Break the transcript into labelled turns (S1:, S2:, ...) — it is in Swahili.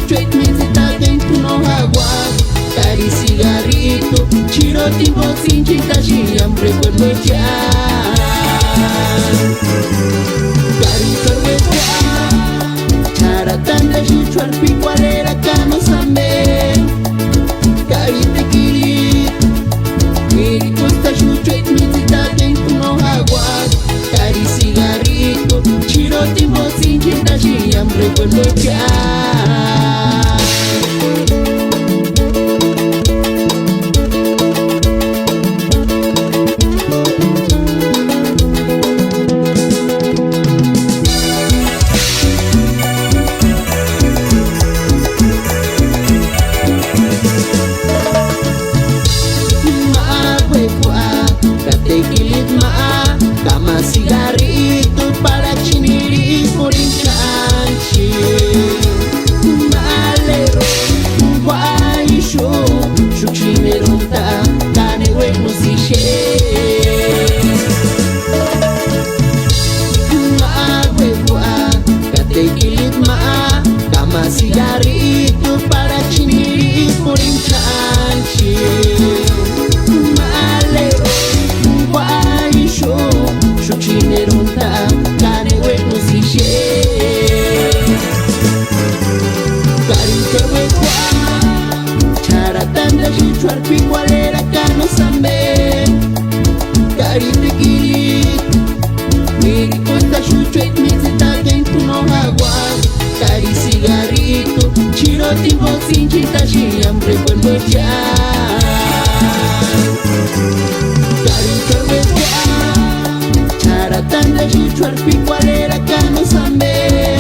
S1: straight means it again to no hagua. Cari cigarrito, chiro tipo sin chita chiyam recuerdo ya. Cari carweta, chara tanda chichuar picualera cano sambe. Cari tequili, miri costa straight means it again to no hagua. Cari cigarrito, chiro tipo sin chita chiyam recuerdo ya. Tequilit maa, kama cigarrito para chiniri puring chanchi. Malero, guaisho, shukshineronta, kane wek musishe. Magwekwa, tequilit maa, kama cigarrito para chiniri puring chanchi. Shukshineronta, kane wek musishe. Cari carwekwa, chara tanda chichuar picualera cano sambe. Cari tequili, miri costa straight means it again to no hagua. Cari cigarrito, chiro tipo sin chita chiyam recuerdo ya. Cari carwekwa, tanda chichuar picualera cano sambe.